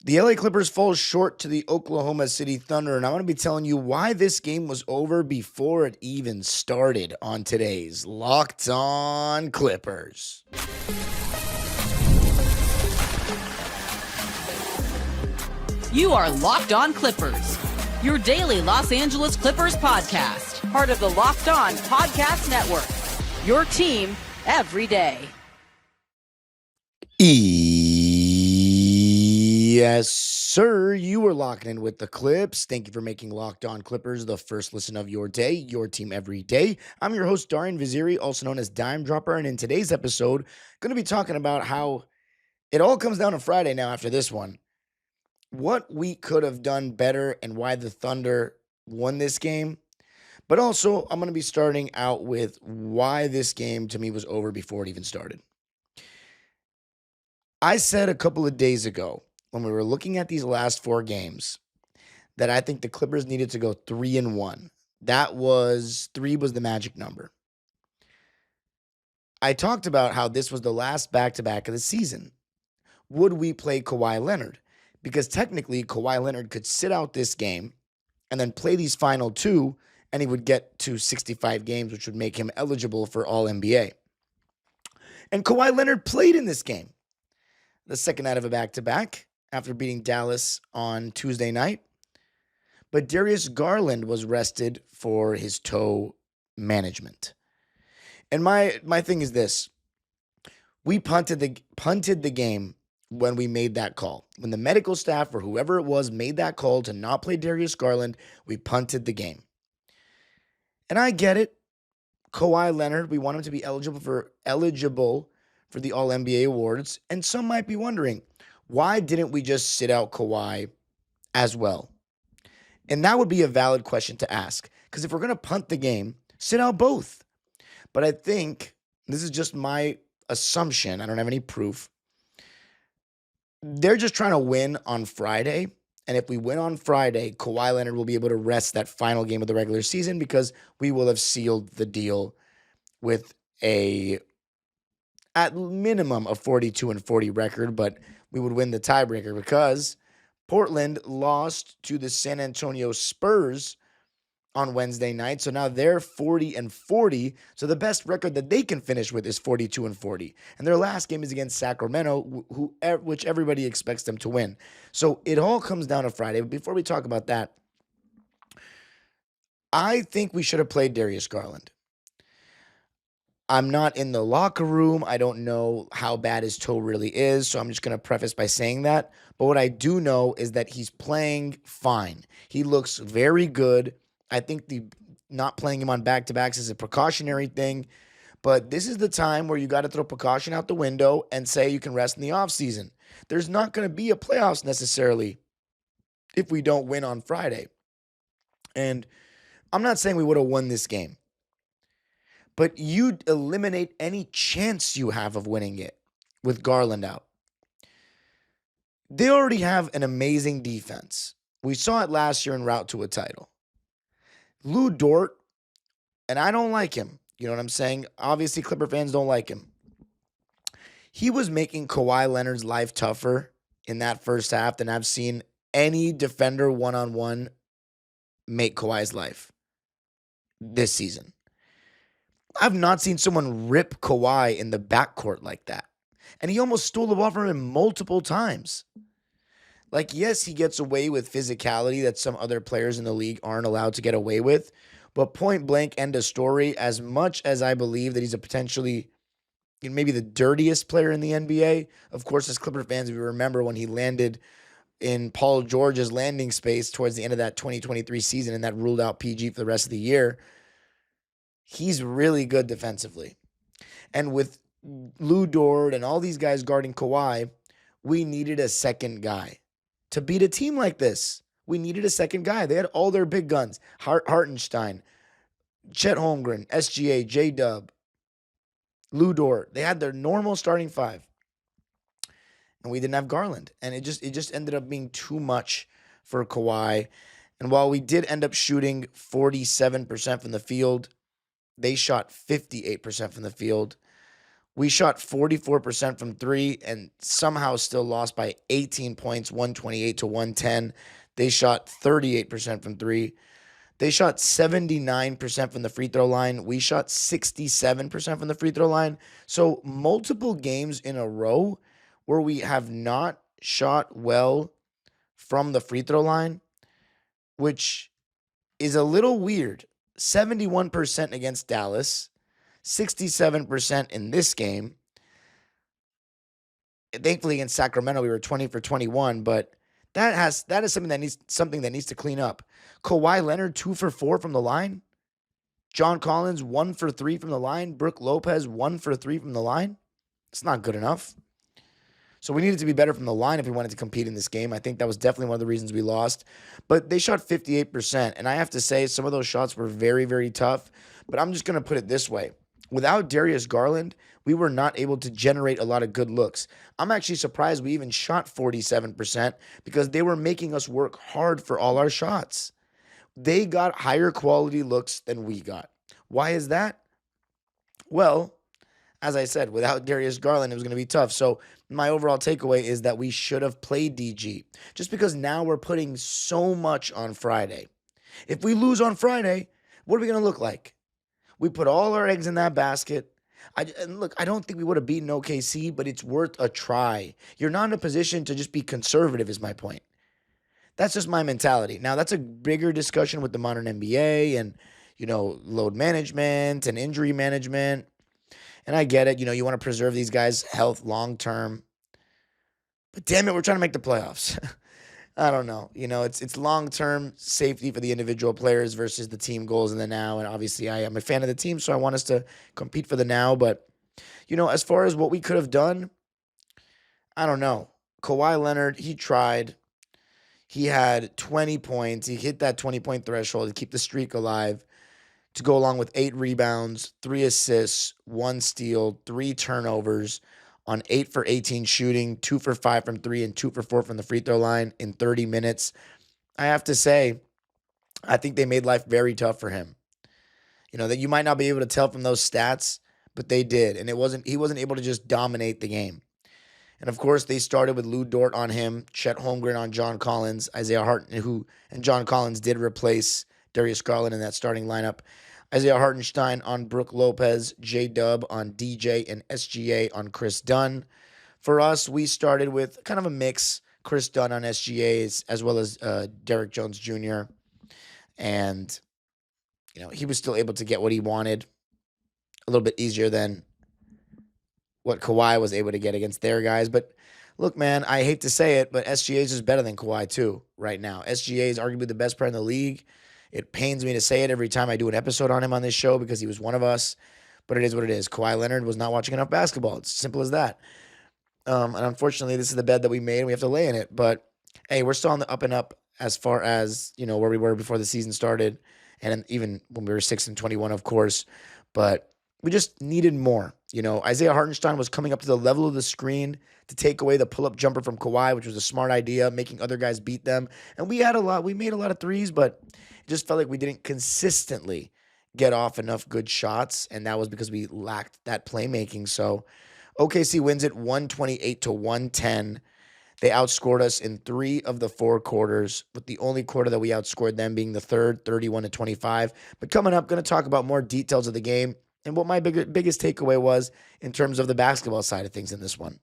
The LA Clippers fall short to the Oklahoma City Thunder, and I'm going to be telling you why this game was over before it even started on today's Locked On Clippers. You are Locked On Clippers, your daily Los Angeles Clippers podcast, part of the Locked On Podcast Network, your team every day. Yes, sir. You are locking in with the Clips. Thank you for making Locked On Clippers the first listen of your day, your team every day. I'm your host, Darian Vaziri, also known as Dime Dropper, and in today's episode, going to be talking about how it all comes down to Friday now after this one. What we could have done better and why the Thunder won this game. But also, I'm going to be starting out with why this game to me was over before it even started. I said a couple of days ago when we were looking at these last four games that I think the Clippers needed to go 3-1. That was 3 was the magic number. I talked about how this was the last back-to-back of the season. Would we play Kawhi Leonard? Because technically, Kawhi Leonard could sit out this game and then play these final two, and he would get to 65 games, which would make him eligible for All-NBA. And Kawhi Leonard played in this game, the second night of a back-to-back, after beating Dallas on Tuesday night. But Darius Garland was rested for his toe management. And my thing is this. We punted the game when we made that call. When the medical staff or whoever it was made that call to not play Darius Garland, we punted the game. And I get it. Kawhi Leonard, we want him to be eligible for the All-NBA awards. And some might be wondering, why didn't we just sit out Kawhi as well? And that would be a valid question to ask. Because if we're going to punt the game, sit out both. But I think, this is just my assumption, I don't have any proof, they're just trying to win on Friday. And if we win on Friday, Kawhi Leonard will be able to rest that final game of the regular season because we will have sealed the deal with at minimum a 42-40 record, but we would win the tiebreaker because Portland lost to the San Antonio Spurs on Wednesday night. So now they're 40-40. So the best record that they can finish with is 42-40. And their last game is against Sacramento, which everybody expects them to win. So it all comes down to Friday. But before we talk about that, I think we should have played Darius Garland. I'm not in the locker room. I don't know how bad his toe really is. So I'm just going to preface by saying that. But what I do know is that he's playing fine. He looks very good. I think the not playing him on back-to-backs is a precautionary thing, but this is the time where you got to throw precaution out the window and say you can rest in the offseason. There's not going to be a playoffs necessarily if we don't win on Friday. And I'm not saying we would have won this game, but you'd eliminate any chance you have of winning it with Garland out. They already have an amazing defense. We saw it last year en route to a title. Lu Dort, and I don't like him. You know what I'm saying? Obviously, Clipper fans don't like him. He was making Kawhi Leonard's life tougher in that first half than I've seen any defender one-on-one make Kawhi's life this season. I've not seen someone rip Kawhi in the backcourt like that. And he almost stole the ball from him multiple times. Like, yes, he gets away with physicality that some other players in the league aren't allowed to get away with. But point blank, end of story, as much as I believe that he's a potentially maybe the dirtiest player in the NBA. Of course, as Clipper fans, we remember when he landed in Paul George's landing space towards the end of that 2023 season and that ruled out PG for the rest of the year. He's really good defensively. And with Lu Dort and all these guys guarding Kawhi, we needed a second guy. To beat a team like this, we needed a second guy. They had all their big guns. Hartenstein, Chet Holmgren, SGA, J-Dub, Lu Dort. They had their normal starting five. And we didn't have Garland. And it just ended up being too much for Kawhi. And while we did end up shooting 47% from the field, they shot 58% from the field. We shot 44% from three and somehow still lost by 18 points, 128 to 110. They shot 38% from three. They shot 79% from the free throw line. We shot 67% from the free throw line. So multiple games in a row where we have not shot well from the free throw line, which is a little weird. 71% against Dallas, 67% in this game. Thankfully, in Sacramento, we were 20 for 21, but that is something that needs to clean up. Kawhi Leonard 2 for 4 from the line. John Collins 1 for 3 from the line. Brook Lopez 1 for 3 from the line. It's not good enough. So we needed to be better from the line if we wanted to compete in this game. I think that was definitely one of the reasons we lost. But they shot 58%, and I have to say some of those shots were very, very tough. But I'm just going to put it this way. Without Darius Garland, we were not able to generate a lot of good looks. I'm actually surprised we even shot 47% because they were making us work hard for all our shots. They got higher quality looks than we got. Why is that? Well, as I said, without Darius Garland, it was going to be tough. So my overall takeaway is that we should have played DG just because now we're putting so much on Friday. If we lose on Friday, what are we going to look like? We put all our eggs in that basket. And look, I don't think we would have beaten OKC, but it's worth a try. You're not in a position to just be conservative is my point. That's just my mentality. Now, that's a bigger discussion with the modern NBA and, load management and injury management. And I get it. You want to preserve these guys' health long term. But damn it, we're trying to make the playoffs. I don't know. It's long-term safety for the individual players versus the team goals in the now. And obviously, I am a fan of the team, so I want us to compete for the now. But, as far as what we could have done, I don't know. Kawhi Leonard, he tried. He had 20 points. He hit that 20-point threshold to keep the streak alive, to go along with 8 rebounds, 3 assists, 1 steal, 3 turnovers, on 8 for 18 shooting, 2 for 5 from 3, and 2 for 4 from the free throw line in 30 minutes. I have to say, I think they made life very tough for him. That you might not be able to tell from those stats, but they did. And he wasn't able to just dominate the game. And of course, they started with Lu Dort on him, Chet Holmgren on John Collins, Isaiah Hartenstein, and John Collins did replace Darius Garland in that starting lineup. Isaiah Hartenstein on Brook Lopez, J-Dub on DJ, and SGA on Chris Dunn. For us, we started with kind of a mix. Chris Dunn on SGAs as well as Derrick Jones Jr. And, he was still able to get what he wanted a little bit easier than what Kawhi was able to get against their guys. But look, man, I hate to say it, but SGA is just better than Kawhi too right now. SGA is arguably the best player in the league. It pains me to say it every time I do an episode on him on this show because he was one of us, but it is what it is. Kawhi Leonard was not watching enough basketball. It's simple as that. And unfortunately, this is the bed that we made and we have to lay in it. But hey, we're still on the up and up as far as, where we were before the season started and even when we were 6-21, of course. But we just needed more. Isaiah Hartenstein was coming up to the level of the screen to take away the pull-up jumper from Kawhi, which was a smart idea, making other guys beat them. And we made a lot of threes, but it just felt like we didn't consistently get off enough good shots, and that was because we lacked that playmaking. So OKC wins it 128 to 110. They outscored us in 3 of the 4 quarters, with the only quarter that we outscored them being the third, 31 to 25. But coming up, going to talk about more details of the game and what my biggest takeaway was in terms of the basketball side of things in this one.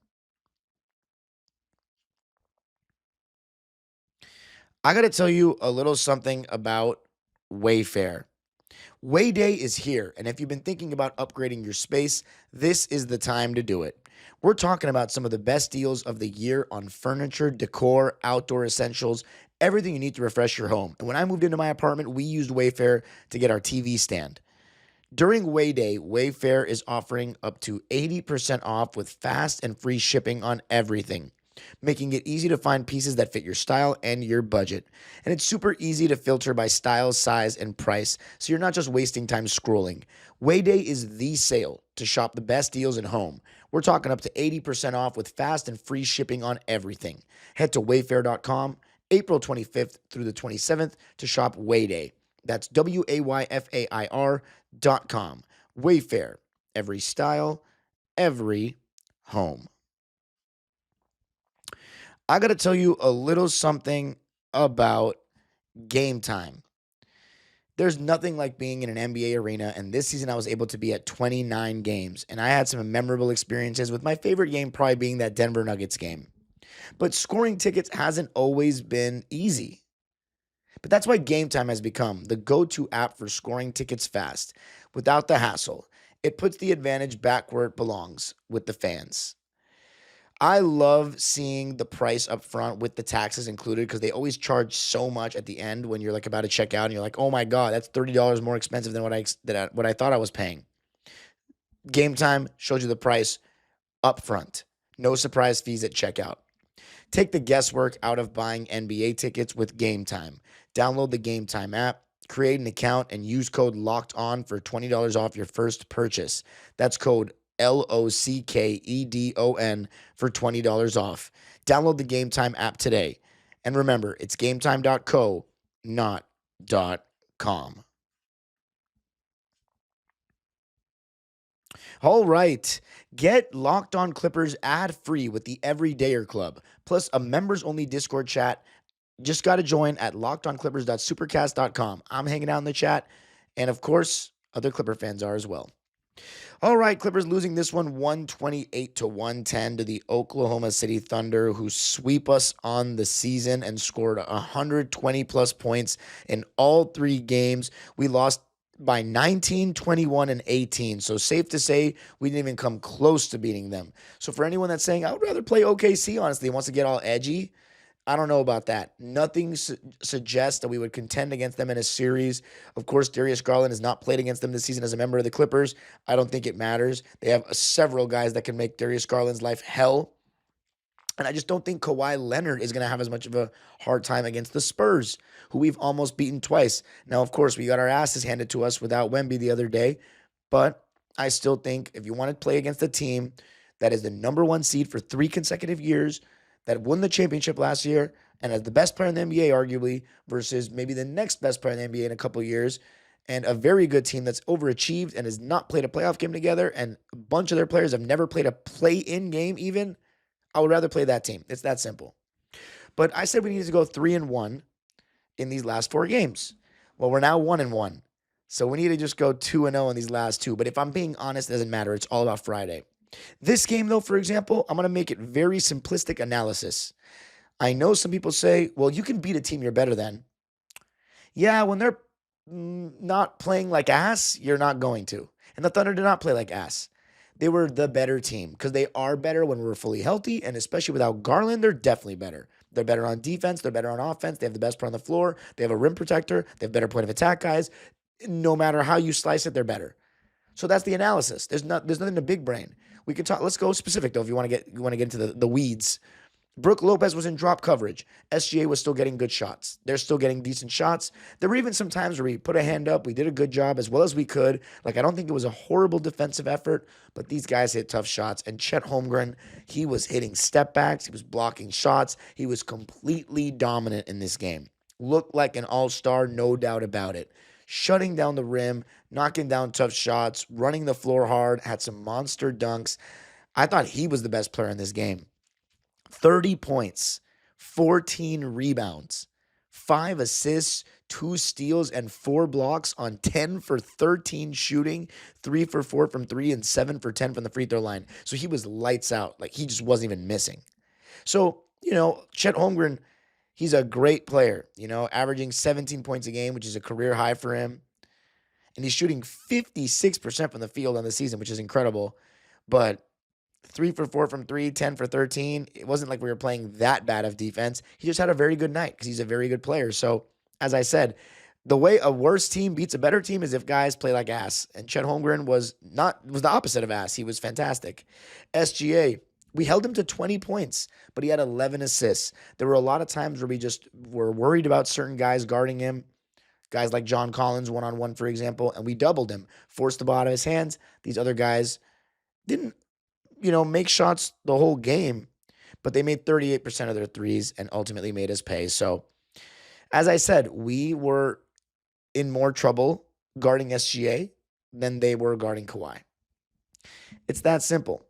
I got to tell you a little something about Wayfair. Wayday is here, and if you've been thinking about upgrading your space, this is the time to do it. We're talking about some of the best deals of the year on furniture, decor, outdoor essentials, everything you need to refresh your home. And when I moved into my apartment, we used Wayfair to get our TV stand. During Wayday, Wayfair is offering up to 80% off with fast and free shipping on everything, making it easy to find pieces that fit your style and your budget. And it's super easy to filter by style, size, and price, so you're not just wasting time scrolling. Wayday is the sale to shop the best deals in home. We're talking up to 80% off with fast and free shipping on everything. Head to wayfair.com April 25th through the 27th to shop Wayday. That's WAYFAIR.com. Wayfair, every style, every home. I got to tell you a little something about Gametime. There's nothing like being in an NBA arena, and this season I was able to be at 29 games, and I had some memorable experiences, with my favorite game probably being that Denver Nuggets game. But scoring tickets hasn't always been easy. But that's why Gametime has become the go-to app for scoring tickets fast, without the hassle. It puts the advantage back where it belongs, with the fans. I love seeing the price up front with the taxes included, because they always charge so much at the end when you're like about to check out and you're like, oh my God, that's $30 more expensive than what I thought I was paying. Gametime shows you the price up front. No surprise fees at checkout. Take the guesswork out of buying NBA tickets with Gametime. Download the Gametime app, create an account, and use code LOCKEDON for $20 off your first purchase. That's code LOCKEDON for $20 off. Download the Gametime app today. And remember, it's gametime.co, not .com. All right. Get Locked On Clippers ad-free with the Everydayer Club, plus a members-only Discord chat. Just got to join at lockedonclippers.supercast.com. I'm hanging out in the chat, and of course, other Clipper fans are as well. All right, Clippers losing this one 128-110 to the Oklahoma City Thunder, who sweep us on the season and scored 120-plus points in all three games. We lost by 19, 21, and 18. So safe to say we didn't even come close to beating them. So for anyone that's saying, I would rather play OKC, honestly, wants to get all edgy, I don't know about that. Nothing suggests that we would contend against them in a series. Of course, Darius Garland has not played against them this season as a member of the Clippers. I don't think it matters. They have several guys that can make Darius Garland's life hell. And I just don't think Kawhi Leonard is going to have as much of a hard time against the Spurs, who we've almost beaten twice. Now, of course, we got our asses handed to us without Wemby the other day. But I still think if you want to play against a team that is the number one seed for 3 consecutive years, that won the championship last year, and as the best player in the NBA, arguably, versus maybe the next best player in the NBA in a couple of years, and a very good team that's overachieved and has not played a playoff game together, and a bunch of their players have never played a play-in game even, I would rather play that team. It's that simple. But I said we needed to go 3-1 in these last 4 games. Well, we're now 1-1. So we need to just go 2-0 in these last 2. But if I'm being honest, it doesn't matter. It's all about Friday. This game, though, for example, I'm going to make it very simplistic analysis. I know some people say, well, you can beat a team you're better than. Yeah, when they're not playing like ass, you're not going to. And the Thunder did not play like ass. They were the better team, because they are better when we're fully healthy, and especially without Garland, they're definitely better. They're better on defense. They're better on offense. They have the best player on the floor. They have a rim protector. They have better point of attack guys. No matter how you slice it, they're better. So that's the analysis. There's nothing to big brain. We can talk. Let's go specific though. If you want to get into the weeds. Brook Lopez was in drop coverage. SGA was still getting good shots. They're still getting decent shots. There were even some times where we put a hand up. We did a good job as well as we could. Like, I don't think it was a horrible defensive effort, but these guys hit tough shots. And Chet Holmgren, he was hitting step backs. He was blocking shots. He was completely dominant in this game. Looked like an all-star, no doubt about it. Shutting down the rim, knocking down tough shots, running the floor hard, had some monster dunks. I thought he was the best player in this game. 30 points, 14 rebounds, 5 assists, 2 steals, and 4 blocks on 10 for 13 shooting, 3 for 4 from 3, and 7 for 10 from the free throw line. So he was lights out. Like, he just wasn't even missing. So, Chet Holmgren, he's a great player, averaging 17 points a game, which is a career high for him. And he's shooting 56% from the field on the season, which is incredible. But 3 for 4 from 3, 10 for 13. It wasn't like we were playing that bad of defense. He just had a very good night because he's a very good player. So, as I said, the way a worse team beats a better team is if guys play like ass. And Chet Holmgren was the opposite of ass. He was fantastic. SGA, we held him to 20 points, but he had 11 assists. There were a lot of times where we just were worried about certain guys guarding him. Guys like John Collins, one-on-one, for example, and we doubled him, forced the ball out of his hands. These other guys didn't make shots the whole game, but they made 38% of their threes and ultimately made us pay. So, as I said, we were in more trouble guarding SGA than they were guarding Kawhi. It's that simple.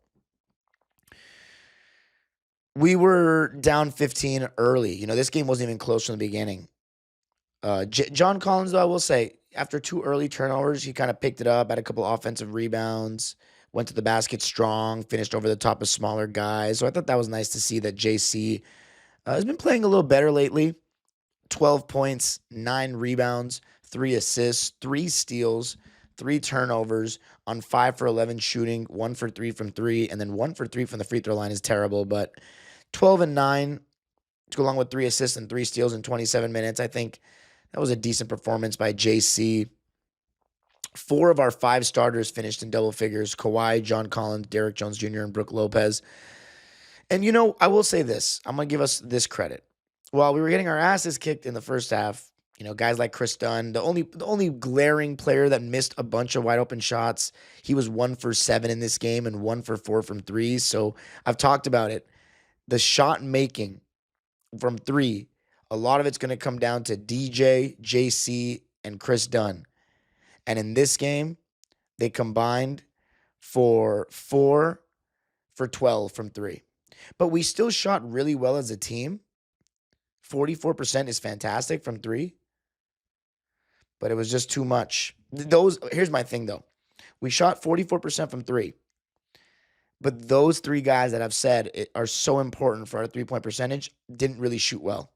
We were down 15 early. This game wasn't even close from the beginning. John Collins, though, I will say, after 2 early turnovers, he kind of picked it up, had a couple offensive rebounds, went to the basket strong, finished over the top of smaller guys. So I thought that was nice to see that JC has been playing a little better lately. 12 points, 9 rebounds, 3 assists, 3 steals, 3 turnovers on 5 for 11 shooting, 1 for 3 from 3, and then 1 for 3 from the free throw line is terrible. But 12 and 9 to go along with 3 assists and 3 steals in 27 minutes. I think that was a decent performance by JC. 4 of our 5 starters finished in double figures: Kawhi, John Collins, Derrick Jones Jr., and Brook Lopez. And I will say this. I'm going to give us this credit. While we were getting our asses kicked in the first half, guys like Chris Dunn, the only glaring player that missed a bunch of wide open shots, he was 1 for 7 in this game and 1 for 4 from 3. So I've talked about it. The shot making from 3, a lot of it's going to come down to DJ, JC, and Chris Dunn. And in this game, they combined for 4 for 12 from 3. But we still shot really well as a team. 44% is fantastic from 3. But it was just too much. Here's my thing, though. We shot 44% from 3. But those 3 guys that I've said are so important for our 3-point percentage didn't really shoot well.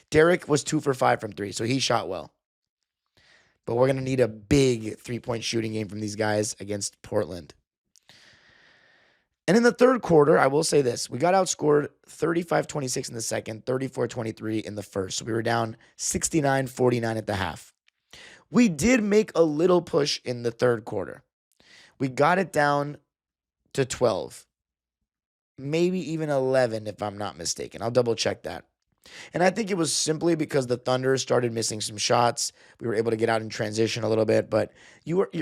Derrick was 2 for 5 from 3, so he shot well. But we're going to need a big 3-point shooting game from these guys against Portland. And in the third quarter, I will say this. We got outscored 35-26 in the second, 34-23 in the first. So we were down 69-49 at the half. We did make a little push in the third quarter. We got it down to 12. Maybe even 11 if I'm not mistaken. I'll double check that. And I think it was simply because the Thunder started missing some shots. We were able to get out in transition a little bit, but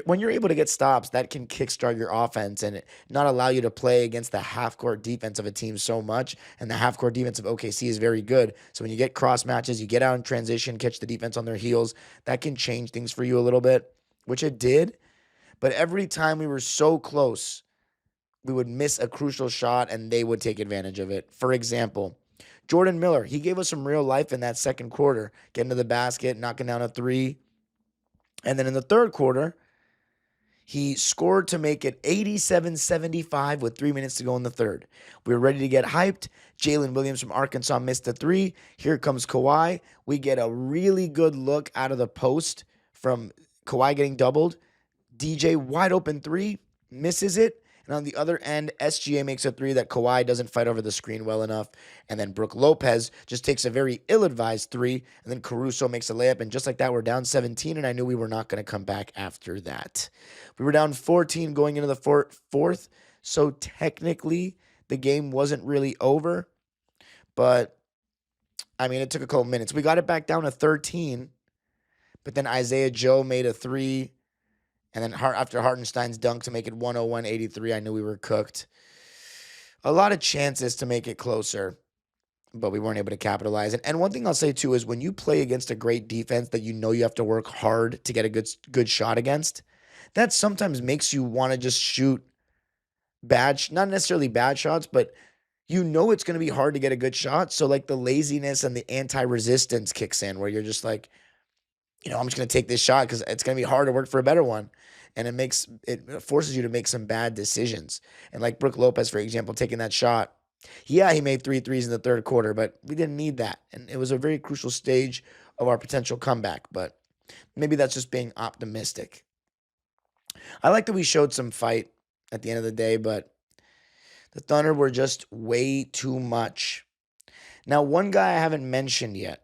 when you're able to get stops, that can kickstart your offense and not allow you to play against the half-court defense of a team so much. And the half-court defense of OKC is very good. So when you get cross matches, you get out in transition, catch the defense on their heels, that can change things for you a little bit, which it did. But every time we were so close, we would miss a crucial shot and they would take advantage of it. For example, Jordan Miller, he gave us some real life in that second quarter, getting to the basket, knocking down a 3. And then in the third quarter, he scored to make it 87-75 with 3 minutes to go in the third. We were ready to get hyped. Jalen Williams from Arkansas missed a 3. Here comes Kawhi. We get a really good look out of the post from Kawhi getting doubled. DJ wide open 3, misses it. And on the other end, SGA makes a 3 that Kawhi doesn't fight over the screen well enough. And then Brook Lopez just takes a very ill-advised 3. And then Caruso makes a layup. And just like that, we're down 17. And I knew we were not going to come back after that. We were down 14 going into the fourth. So technically, the game wasn't really over. But, it took a couple minutes. We got it back down to 13. But then Isaiah Joe made a 3. And then after Hartenstein's dunk to make it 101-83, I knew we were cooked. A lot of chances to make it closer, but we weren't able to capitalize. And one thing I'll say, too, is when you play against a great defense that you have to work hard to get a good shot against, that sometimes makes you want to just shoot not necessarily bad shots, but it's going to be hard to get a good shot. So, the laziness and the anti-resistance kicks in where you're just like, I'm just going to take this shot because it's going to be hard to work for a better one. And it forces you to make some bad decisions. And like Brook Lopez, for example, taking that shot. Yeah, he made 3 threes in the third quarter, but we didn't need that. And it was a very crucial stage of our potential comeback. But maybe that's just being optimistic. I like that we showed some fight at the end of the day, but the Thunder were just way too much. Now, one guy I haven't mentioned yet.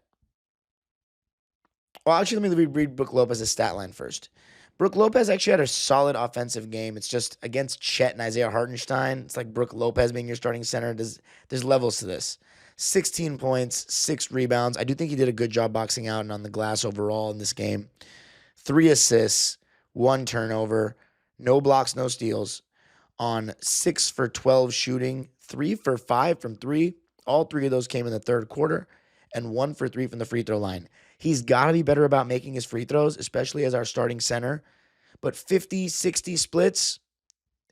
Well, actually, let me read Brook Lopez's stat line first. Brook Lopez actually had a solid offensive game. It's just against Chet and Isaiah Hartenstein. It's like Brook Lopez being your starting center. There's levels to this. 16 points, 6 rebounds. I do think he did a good job boxing out and on the glass overall in this game. 3 assists, 1 turnover, no blocks, no steals. On 6 for 12 shooting, 3 for 5 from 3. All 3 of those came in the third quarter, and 1 for 3 from the free throw line. He's got to be better about making his free throws, especially as our starting center. But 50-60 splits,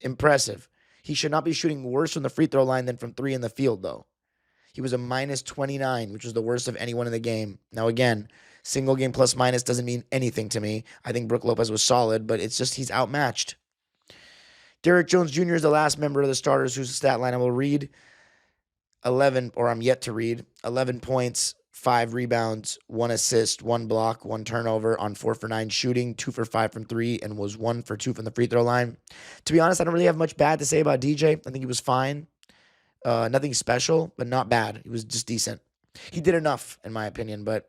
impressive. He should not be shooting worse from the free throw line than from 3 in the field, though. He was a minus 29, which was the worst of anyone in the game. Now, again, single game plus minus doesn't mean anything to me. I think Brook Lopez was solid, but it's just he's outmatched. Derrick Jones Jr. is the last member of the starters whose stat line I will read. 11, or I'm yet to read, 11 points, 5 rebounds, 1 assist, 1 block, 1 turnover on 4 for 9 shooting, 2 for 5 from 3, and was 1 for 2 from the free throw line. To be honest, I don't really have much bad to say about DJ. I think he was fine. Nothing special, but not bad. He was just decent. He did enough, in my opinion, but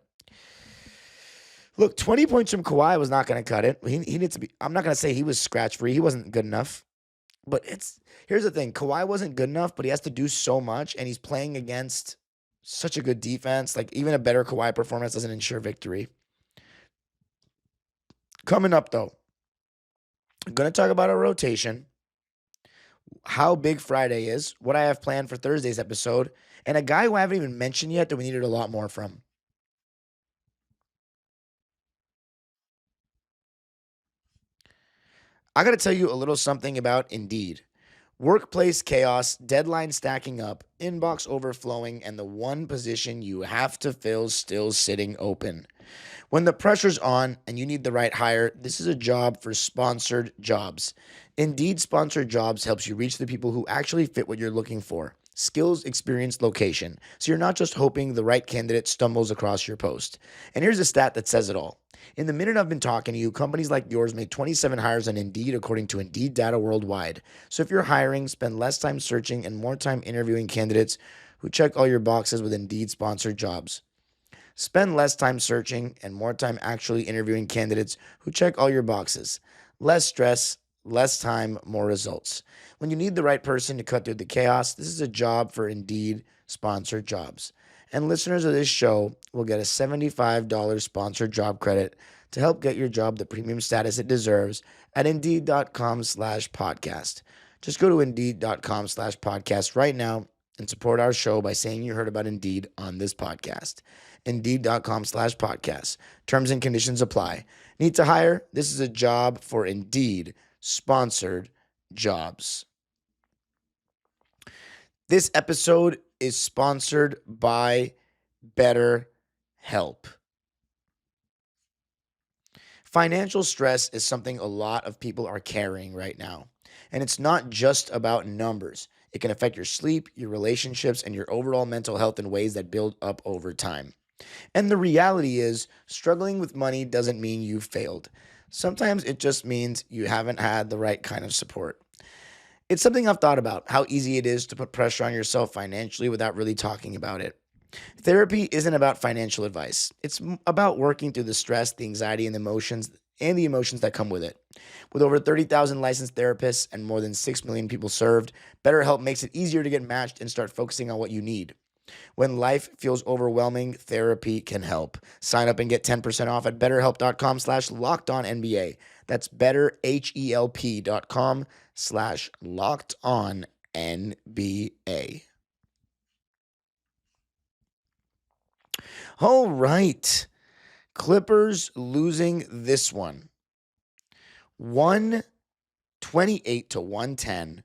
look, 20 points from Kawhi was not going to cut it. He needs to be, I'm not going to say he was scratch free. He wasn't good enough. But here's the thing. Kawhi wasn't good enough, but he has to do so much, and he's playing against such a good defense. Like, even a better Kawhi performance doesn't ensure victory. Coming up, though, I'm going to talk about a rotation, how big Friday is, what I have planned for Thursday's episode, and a guy who I haven't even mentioned yet that we needed a lot more from. I got to tell you a little something about Indeed. Workplace chaos, deadline stacking up, inbox overflowing, and the one position you have to fill still sitting open. When the pressure's on and you need the right hire, this is a job for sponsored jobs. Indeed Sponsored Jobs helps you reach the people who actually fit what you're looking for. Skills, experience, location. So you're not just hoping the right candidate stumbles across your post. And here's a stat that says it all. In the minute I've been talking to you, companies like yours made 27 hires on Indeed according to Indeed data worldwide. So if you're hiring, spend less time searching and more time interviewing candidates who check all your boxes with Indeed Sponsored Jobs. Spend less time searching and more time actually interviewing candidates who check all your boxes. Less stress, less time, more results. When you need the right person to cut through the chaos, this is a job for Indeed Sponsored Jobs. And listeners of this show will get a $75 sponsored job credit to help get your job the premium status it deserves at Indeed.com/podcast. Just go to Indeed.com/podcast right now and support our show by saying you heard about Indeed on this podcast. Indeed.com/podcast. Terms and conditions apply. Need to hire? This is a job for Indeed Sponsored Jobs. This episode is sponsored by BetterHelp. Financial stress is something a lot of people are carrying right now. And it's not just about numbers. It can affect your sleep, your relationships, and your overall mental health in ways that build up over time. And the reality is, struggling with money doesn't mean you've failed. Sometimes it just means you haven't had the right kind of support. It's something I've thought about, how easy it is to put pressure on yourself financially without really talking about it. Therapy isn't about financial advice. It's about working through the stress, the anxiety, and the emotions that come with it. With over 30,000 licensed therapists and more than 6 million people served, BetterHelp makes it easier to get matched and start focusing on what you need. When life feels overwhelming, therapy can help. Sign up and get 10% off at betterhelp.com/lockedonnba. That's betterhelp.com/lockedonnba. All right. Clippers losing this one. 128-110.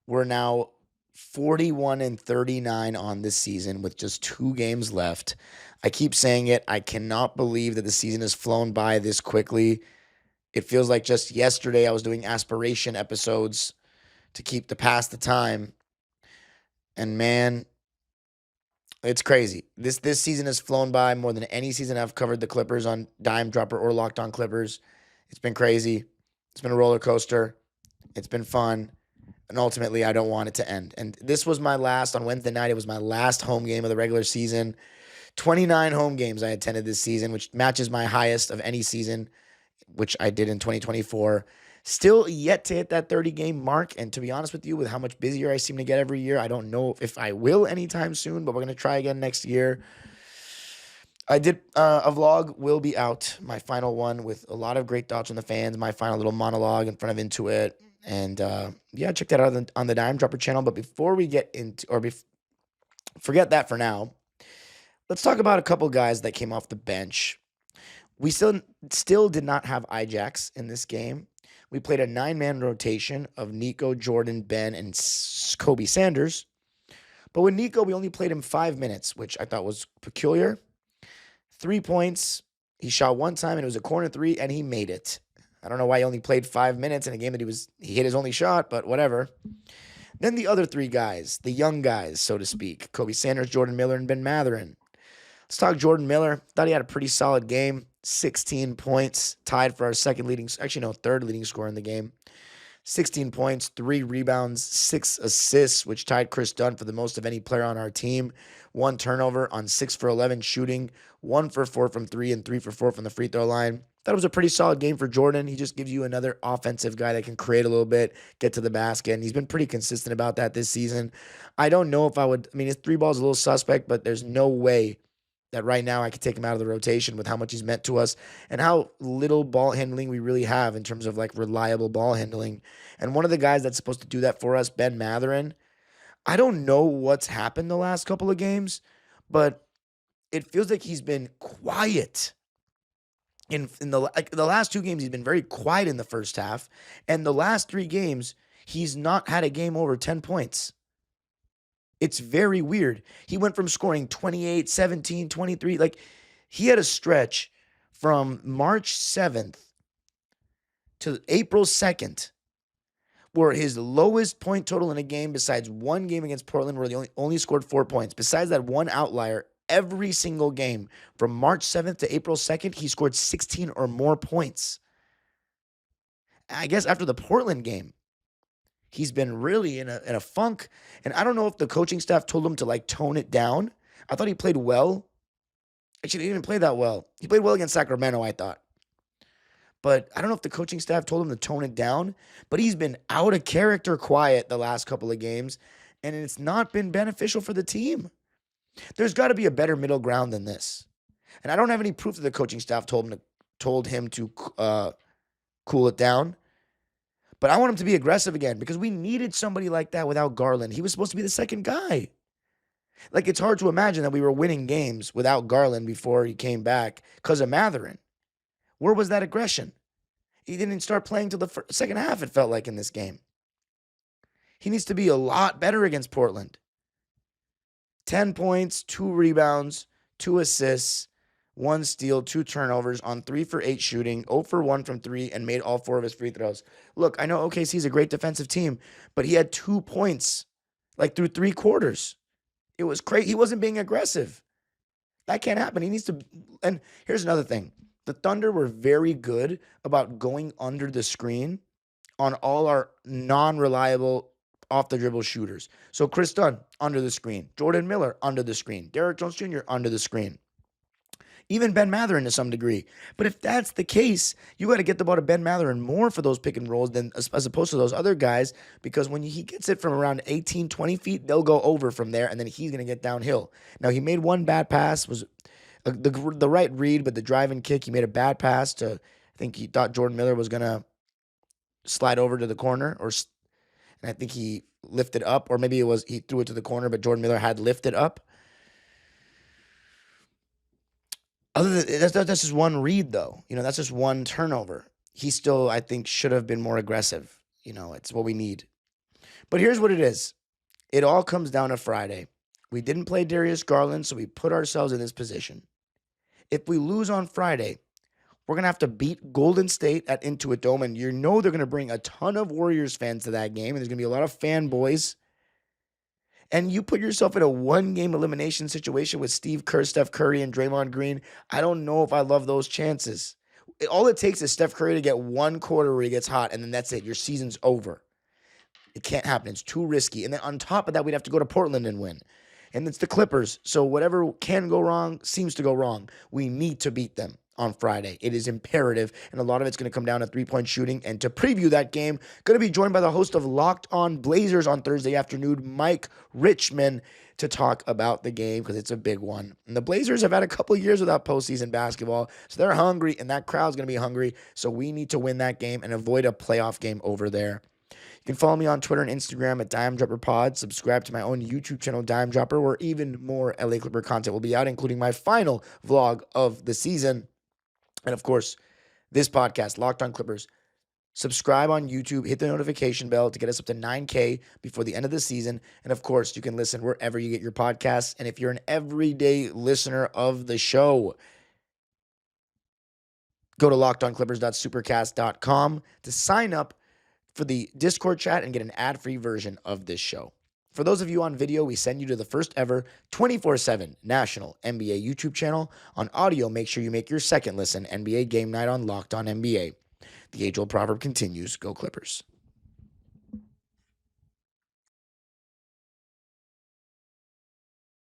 We're now 41-39 on this season with just 2 games left. I keep saying it. I cannot believe that the season has flown by this quickly. It feels like just yesterday I was doing aspiration episodes to keep the past the time. And man, it's crazy. This season has flown by more than any season I've covered the Clippers on Dime Dropper or Locked On Clippers. It's been crazy. It's been a roller coaster. It's been fun. And ultimately, I don't want it to end. And this was my last, on Wednesday night, it was my last home game of the regular season. 29 home games I attended this season, which matches my highest of any season, which I did in 2024. Still yet to hit that 30-game mark. And to be honest with you, with how much busier I seem to get every year, I don't know if I will anytime soon, but we're going to try again next year. I did a vlog will be out, my final one, with a lot of great thoughts from the fans, my final little monologue in front of Intuit. And yeah, check that out on the Dime Dropper channel. But before we get into, forget that for now, let's talk about a couple guys that came off the bench. We still did not have Ijax in this game. We played a 9-man rotation of Nico, Jordan, Ben, and Kobe Sanders. But with Nico, we only played him 5 minutes, which I thought was peculiar. 3 points. He shot one time, and it was a corner three, and he made it. I don't know why he only played 5 minutes in a game that he hit his only shot, but whatever. Then the other three guys, the young guys, so to speak, Kobe Sanders, Jordan Miller, and Ben Mathurin. Let's talk Jordan Miller. Thought he had a pretty solid game. 16 points, tied for our third leading scorer in the game. 16 points, 3 rebounds, 6 assists, which tied Chris Dunn for the most of any player on our team. 1 turnover on 6 for 11 shooting, 1 for 4 from 3, and 3 for 4 from the free throw line. Thought it was a pretty solid game for Jordan. He just gives you another offensive guy that can create a little bit, get to the basket, and he's been pretty consistent about that this season. I don't know if his 3 ball is a little suspect, but there's no way that right now I could take him out of the rotation with how much he's meant to us and how little ball handling we really have in terms of like reliable ball handling. And one of the guys that's supposed to do that for us, Ben Mathurin, I don't know what's happened the last couple of games, but it feels like he's been quiet. In the last 2 games, he's been very quiet in the first half. And the last 3 games, he's not had a game over 10 points. It's very weird. He went from scoring 28, 17, 23. Like, he had a stretch from March 7th to April 2nd where his lowest point total in a game besides one game against Portland where he only scored 4 points. Besides that one outlier, every single game from March 7th to April 2nd, he scored 16 or more points. I guess after the Portland game, he's been really in a funk. And I don't know if the coaching staff told him to like tone it down. I thought he played well. Actually, he didn't play that well. He played well against Sacramento, I thought. But I don't know if the coaching staff told him to tone it down. But he's been out of character quiet the last couple of games. And it's not been beneficial for the team. There's got to be a better middle ground than this. And I don't have any proof that the coaching staff told him to cool it down. But I want him to be aggressive again because we needed somebody like that without Garland. He was supposed to be the second guy. Like, it's hard to imagine that we were winning games without Garland before he came back because of Mathurin. Where was that aggression? He didn't start playing till the second half, it felt like, in this game. He needs to be a lot better against Portland. 10 points, 2 rebounds, 2 assists, 1 steal, 2 turnovers on 3 for 8 shooting, 0 for 1 from 3, and made all 4 of his free throws. Look, I know OKC's a great defensive team, but he had 2 points, like through 3 quarters. It was crazy. He wasn't being aggressive. That can't happen. He needs to. And here's another thing. The Thunder were very good about going under the screen on all our non-reliable off-the-dribble shooters. So Chris Dunn, under the screen. Jordan Miller, under the screen. Derrick Jones Jr., under the screen. Even Ben Mathurin to some degree. But if that's the case, you got to get the ball to Ben Mathurin more for those pick and rolls than as opposed to those other guys, because when he gets it from around 18, 20 feet, they'll go over from there, and then he's going to get downhill. Now, he made one bad pass, was the right read, but the drive and kick, he made a bad pass to, I think he thought Jordan Miller was going to slide over to the corner, and I think he lifted up, or maybe it was he threw it to the corner, but Jordan Miller had lifted up. Other than that's just one read, though. That's just one turnover. He still, I think, should have been more aggressive. It's what we need. But here's what it is. It all comes down to Friday. We didn't play Darius Garland, so we put ourselves in this position. If we lose on Friday, we're going to have to beat Golden State at Intuit Dome, and they're going to bring a ton of Warriors fans to that game, and there's going to be a lot of fanboys. And you put yourself in a 1-game elimination situation with Steve Kerr, Steph Curry, and Draymond Green. I don't know if I love those chances. All it takes is Steph Curry to get 1 quarter where he gets hot, and then that's it. Your season's over. It can't happen. It's too risky. And then on top of that, we'd have to go to Portland and win. And it's the Clippers. So whatever can go wrong seems to go wrong. We need to beat them on Friday. It is imperative, and a lot of it's going to come down to 3-point shooting. And to preview that game, going to be joined by the host of Locked On Blazers on Thursday afternoon, Mike Richman, to talk about the game because it's a big one. And the Blazers have had a couple years without postseason basketball, so they're hungry, and that crowd's going to be hungry. So we need to win that game and avoid a playoff game over there. You can follow me on Twitter and Instagram at DimeDropperPod. Subscribe to my own YouTube channel, Dime Dropper, where even more LA Clipper content will be out, including my final vlog of the season. And of course, this podcast, Locked On Clippers, Subscribe on YouTube, hit the notification bell to get us up to 9K before the end of the season. And of course, you can listen wherever you get your podcasts. And if you're an everyday listener of the show, go to lockedonclippers.supercast.com to sign up for the Discord chat and get an ad-free version of this show. For those of you on video, we send you to the first ever 24/7 national NBA YouTube channel. On audio, make sure you make your second listen NBA Game Night on Locked On NBA. The age-old proverb continues, go Clippers.